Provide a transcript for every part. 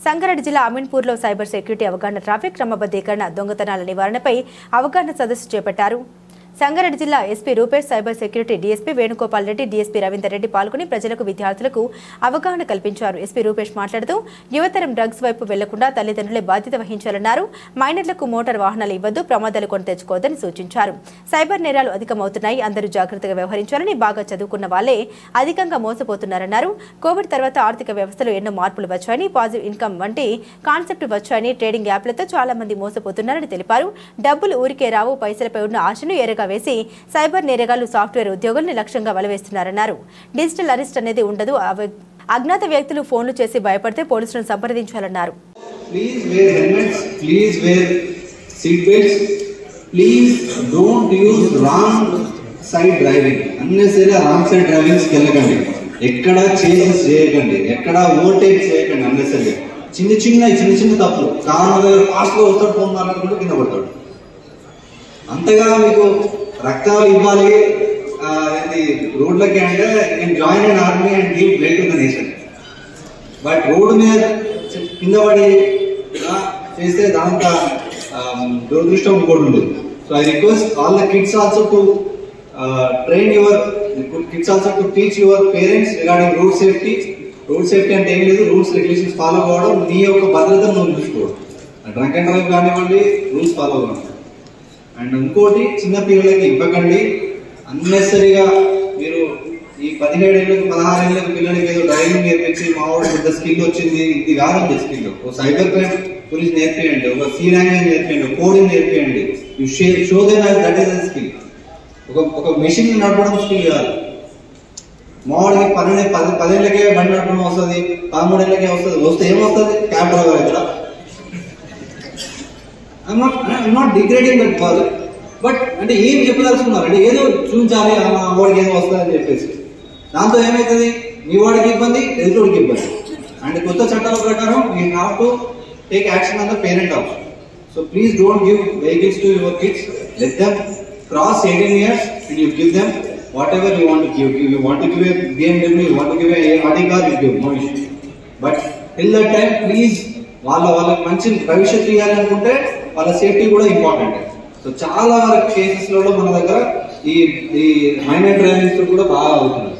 సంగారెడ్డి జిల్లా అమీన్పూర్లో cyber security అవగాహన, traffic క్రమబద్ధీకరణ, దొంగతనాల నివారణపై అవగాహన సదస్సు చేపట్టారు. సంగారెడ్డి జిల్లా SP Rupesh, cyber security DSP Venugopal Reddy, DSP Ravinder Reddy పాల్గొని ప్రజలకు, విద్యార్థులకు అవగాహన కల్పించారు. ఎస్పీ రూపేష్ మాట్లాడుతూ యువతరం డ్రగ్స్ వైపు వెళ్లకుండా తల్లిదండ్రులే బాధ్యత వహించాలన్నారు. మైనర్లకు మోటార్ వాహనాలు ఇవ్వద్దు, ప్రమాదాలు కొని తెచ్చుకోవద్దని సూచించారు. సైబర్ నేరాలు అధికమవుతున్నాయి, అందరూ జాగ్రత్తగా వ్యవహరించాలని, బాగా చదువుకున్న వాళ్లే అధికంగా మోసపోతున్నారన్నారు. కోవిడ్ తర్వాత ఆర్థిక వ్యవస్థలో ఎన్నో మార్పులు వచ్చాయని, పాజిటివ్ ఇన్కమ్ వంటి కాన్సెప్ట్ వచ్చాయని, ట్రేడింగ్ యాప్లతో చాలా మంది మోసపోతున్నారని తెలిపారు. డబ్బులు ఊరికే రావు, పైసలపై ఉన్న ఆశను ఎరగా వేసి సైబర్ నేరగాళ్లు సాఫ్ట్వేర్ ఉద్యోగుల్ని లక్ష్యంగా వలవేస్తున్నారన్నారు. డిజిటల్ అరెస్ట్ అనేది ఉండదు, అజ్ఞాత వ్యక్తులు ఫోన్లు చేసి భయపడితే పోలీసులను సంప్రదించాలన్నారు. ఎక్కడ చేంజెస్ చేయకండి, ఎక్కడ ఓవర్టేక్ చేయకండి. అన్నెసరిగా చిన్న చిన్న తప్పులు, కారు ఫాస్ట్ గా వస్తాడు, ఫోన్ మాట్లాడుకుంటూ కింద పడతాడు. అంతగా మీకు రక్తాలు ఇవ్వాలి రోడ్లకి అంటే నేను జాయిన్ అయిన army and give blood to the nation. But road మీద కింద పడి చేస్తే దాంతో దురదృష్టం ఇంకోటి ఉండదు. So I request all the kids also to train your kids also to teach your parents regarding road safety. Road safety అంటే ఏం లేదు, రూల్స్ రెగ్యులేషన్స్ ఫాలో కావడం, నీ యొక్క భద్రతను నువ్వు చూసుకోవడం. డ్రంక్ అండ్ డ్రైవ్ కానివ్వండి, రూల్స్ ఫాలో కావాలి. అండ్ ఇంకోటి, చిన్న పిల్లలకి ఇవ్వకండి. అన్నెసరిగా మీరు ఈ 17 ఏళ్ళకి 16 ఏళ్ళకి పిల్లలకి ఏదో డ్రైవింగ్ నేర్పించి మావాడు పెద్ద స్కిల్ వచ్చింది, ఇది కాదండి స్కిల్. ఒక సైబర్ క్రైమ్ గురించి నేర్పియండి, ఒక సి లాంగ్వేజ్ నేర్పియండి, కోడింగ్ నేర్పియండి. You show them that is the skill. ఒక మెషిన్ నడపడం స్కిల్ కాదు. మావాడికి 10 ఏళ్ళకే బండి నడపడం వస్తుంది, 13 ఏళ్ళకే వస్తుంది. వస్తే ఏమొస్తుంది? క్యాబ్ డ్రైవర్ అవుతారా? I'm not degrading that father, but అంటే ఏం చెప్పదలుచుకున్నారు అంటే ఏదో చూపించాలి, వాడికి ఏదో వస్తుంది అని చెప్పేసి. దాంతో ఏమవుతుంది? మీ వాడికి ఇబ్బంది, ఎదుటివాడికి ఇబ్బంది. అండ్ కొత్త చట్టాల ప్రకారం we have to take action on the parent also. So please don't give vehicles to your kids. Let them cross 18 years and you give them whatever you want to give. You want to give a BMW, you want to give a Audi car, you give, no issue. But till that time, please, వాళ్ళకి మంచి భవిష్యత్తు ఇవ్వాలనుకుంటే వాళ్ళ safety కూడా important. So చాలా వరకు కేసెస్లలో మన దగ్గర ఈ మైనర్ డ్రైవింగ్స్ కూడా బాగా అవుతుంది.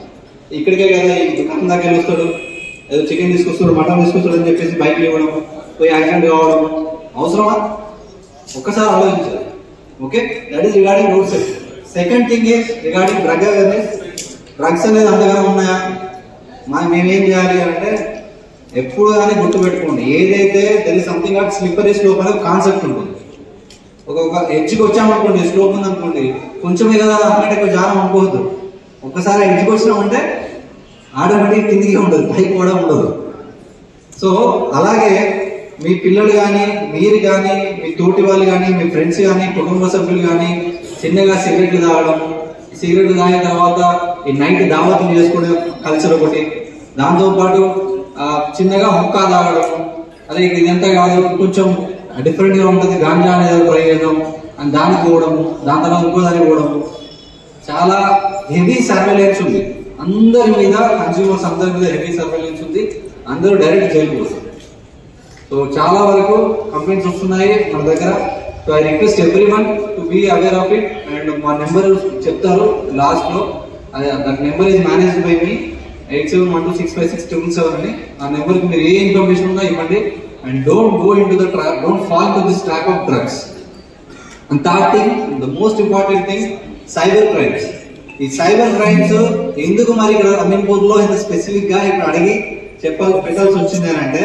ఇక్కడికే కదా ఈ దుకాణం దగ్గర వస్తాడు, ఏదో చికెన్ తీసుకొస్తాడు, మటన్ తీసుకొస్తాడు అని చెప్పేసి బైక్లు ఇవ్వడం, పోయి యాక్సిడెంట్ కావడం అవసరమా? ఒక్కసారి ఆలోచించాలి. Okay, that is regarding road safety. Second thing is regarding drug awareness. Drugs అనేది అంతగానే ఉన్నాయా? మేమేం చేయాలి అంటే ఎప్పుడు కానీ గుర్తుపెట్టుకోండి, ఏదైతే there is something at slippery slope అనే కాన్సెప్ట్ ఉంటుంది. ఒక ఎడ్జ్కి వచ్చామనుకోండి, స్లోప్ ఉంది అనుకోండి, కొంచెం కదా అన్నట్టు జారం అనుకోవద్దు. ఒక్కసారి ఎడ్జ్కి వచ్చినామంటే ఆటోమేటిక్ కిందికి ఉండదు, పైకి కూడా ఉండదు. సో అలాగే మీ పిల్లలు కానీ, మీరు కానీ, మీ తోటి వాళ్ళు కానీ, మీ ఫ్రెండ్స్ కానీ, కుటుంబ సభ్యులు కానీ చిన్నగా సిగరెట్లు తాగడం, సిగరెట్లు తాగిన తర్వాత ఈ నైట్ దావతులు చేసుకునే కల్చర్ ఒకటి, దాంతోపాటు చిన్నగా హుక్కా తాగడం, అదే ఇదంతా కాదు కొంచెం డిఫరెంట్గా ఉంటుంది, గాంజా అనేది ట్రై చేయడం అని దానికి పోవడం, దాని తర్వాత ఇంకో దానికి పోవడం. చాలా హెవీ సర్వేలెన్స్ ఉంది అందరి మీద, కన్స్యూమర్స్ అందరి మీద హెవీ సర్వేలెన్స్ ఉంది. అందరూ డైరెక్ట్ జైలుకు వస్తారు. సో చాలా వరకు కంప్లైంట్స్ వస్తున్నాయి మన దగ్గర. So I request every one to be aware of it. And మా నెంబర్ చెప్తారు లాస్ట్ లో, that number is managed by me, 8712656777 అని. ఆ నెంబర్కి మీరు ఏ ఇన్ఫర్మేషన్ ఉందో ఇవ్వండి. And don't go in to the trap, don't fall to this trap of drugs. And third thing, the most important thing, cyber crimes. ఈ cyber crimes ఎందుకు మరి ఇక్కడ అమీన్పూర్లో ఇంత స్పెసిఫిక్ గా ఇప్పుడు అడిగి పెట్టాల్సి వచ్చింది అని అంటే,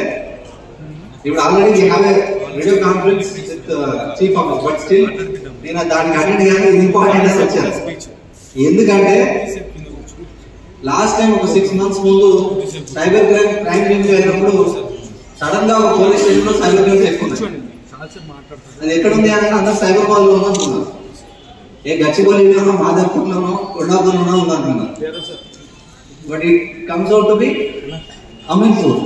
ఇప్పుడు already we have a video conference with chief office, but still నేను దానికి అటెండ్ కానీ ఇది ఇంపార్టెంట్ అని వచ్చాను. ఎందుకంటే లాస్ట్ టైం ఒక 6 months ముందు సైబర్ క్రైమ్ రివ్యూ అయినప్పుడు సడన్ గా ఒక పోలీస్ స్టేషన్ లో సైబర్ క్రైమ్స్ ఎక్కువ ఉన్నాయి. అది ఎక్కడ ఉంది అంటే అందరు సైబర్ కాల్ లో అనుకున్నారు, ఏ గచ్చిబౌలిలోనో, మాధర్పూర్లోనో, కొండాపూర్లోనో ఉందనుకున్నారు. But it comes out to be Ameenpur.